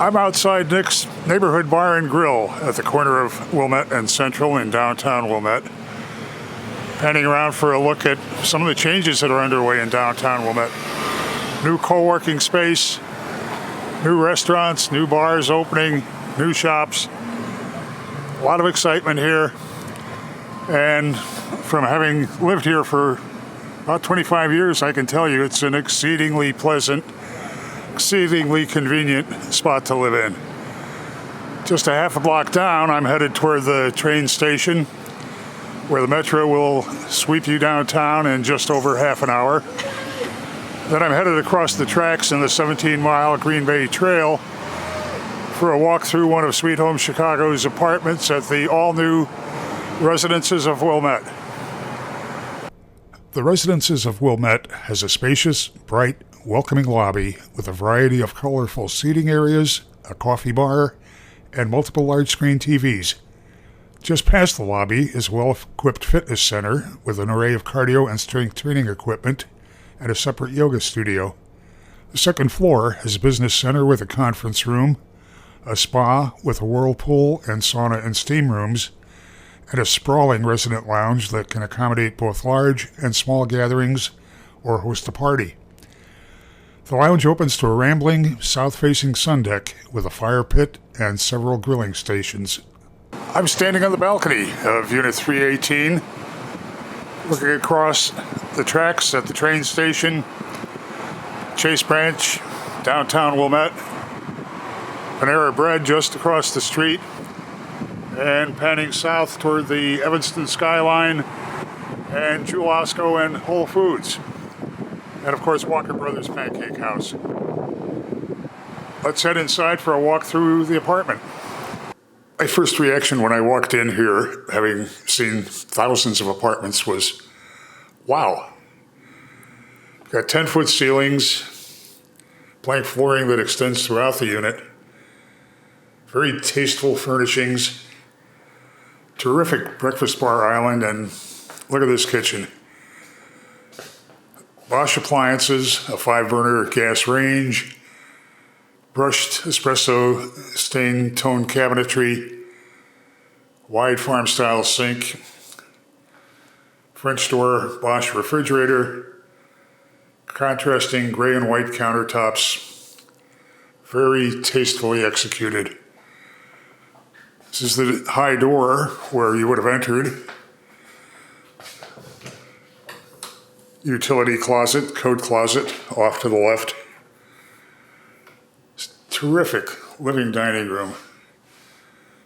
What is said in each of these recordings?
I'm outside Nick's Neighborhood Bar and Grill at the corner of Wilmette and Central in downtown Wilmette. Panning around for a look at some of the changes that are underway in downtown Wilmette. New co-working space, new restaurants, new bars opening, new shops. A lot of excitement here. And from having lived here for about 25 years, I can tell you it's an exceedingly pleasant, exceedingly convenient spot to live in. Just a half a block down, I'm headed toward the train station, where the metro will sweep you downtown in just over half an hour. Then I'm headed across the tracks in the 17-mile Green Bay Trail for a walk through one of Sweet Home Chicago's apartments at the all-new Residences of Wilmette. The Residences of Wilmette has a spacious, bright, welcoming lobby with a variety of colorful seating areas, a coffee bar, and multiple large-screen TVs. Just past the lobby is a well-equipped fitness center with an array of cardio and strength training equipment and a separate yoga studio. The second floor has a business center with a conference room, a spa with a whirlpool and sauna and steam rooms, and a sprawling resident lounge that can accommodate both large and small gatherings or host a party. The lounge opens to a rambling, south-facing sun deck with a fire pit and several grilling stations. I'm standing on the balcony of Unit 318, looking across the tracks at the train station, Chase Branch, downtown Wilmette, Panera Bread just across the street, and panning south toward the Evanston skyline and Jewel Osco and Whole Foods. And of course, Walker Brothers Pancake House. Let's head inside for a walk through the apartment. My first reaction when I walked in here, having seen thousands of apartments, was, wow. Got 10-foot ceilings, plank flooring that extends throughout the unit, very tasteful furnishings, terrific breakfast bar island, and look at this kitchen. Bosch appliances, a 5-burner gas range, brushed espresso stained tone cabinetry, wide farm-style sink, French door Bosch refrigerator, contrasting gray and white countertops, very tastefully executed. This is the high door where you would have entered. Utility closet, coat closet off to the left. Terrific living dining room.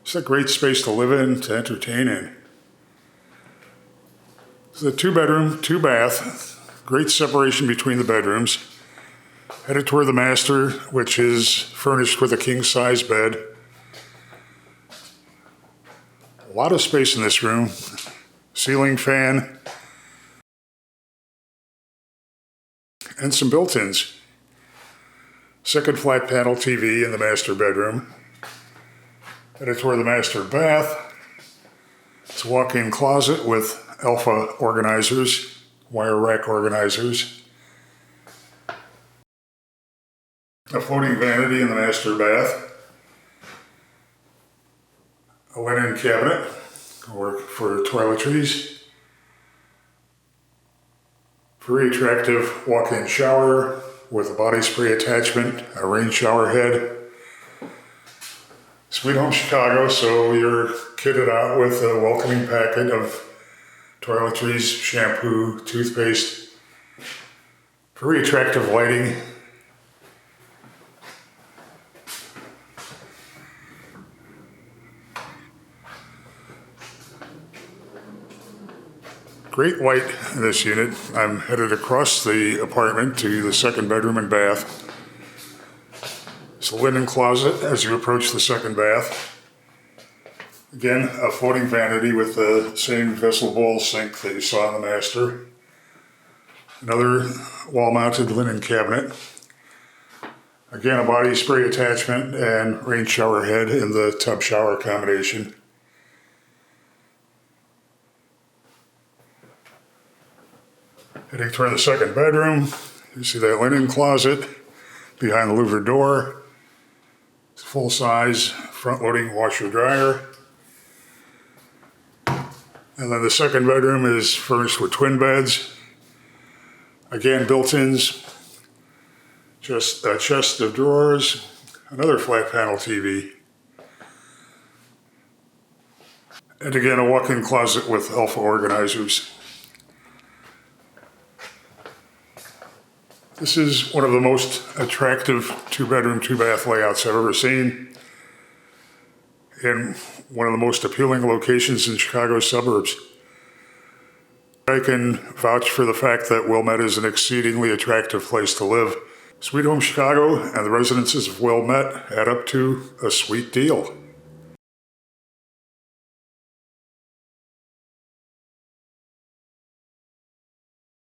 It's a great space to live in, to entertain in. It's a 2-bedroom, 2-bath, great separation between the bedrooms. Headed toward the master, which is furnished with a king-size bed. A lot of space in this room. Ceiling fan. And some built-ins. Second flat panel TV in the master bedroom. Headed toward the master bath. It's a walk-in closet with alpha organizers, wire rack organizers. A floating vanity in the master bath. A linen cabinet for toiletries. Very attractive walk-in shower with a body spray attachment, a rain shower head. Sweet Home Chicago, so you're kitted out with a welcoming packet of toiletries, shampoo, toothpaste. Very attractive lighting. Great light in this unit. I'm headed across the apartment to the second bedroom and bath. It's a linen closet as you approach the second bath. Again, a floating vanity with the same vessel bowl sink that you saw in the master. Another wall-mounted linen cabinet. Again, a body spray attachment and rain shower head in the tub shower combination. Heading toward the second bedroom, you see that linen closet behind the louvered door. It's full-size front-loading washer-dryer. And then the second bedroom is furnished with twin beds. Again, built-ins, just a chest of drawers, another flat panel TV. And again, a walk-in closet with alpha organizers. This is one of the most attractive two-bedroom, two-bath layouts I've ever seen, in one of the most appealing locations in Chicago's suburbs. I can vouch for the fact that Wilmette is an exceedingly attractive place to live. Sweet Home Chicago and the Residences of Wilmette add up to a sweet deal.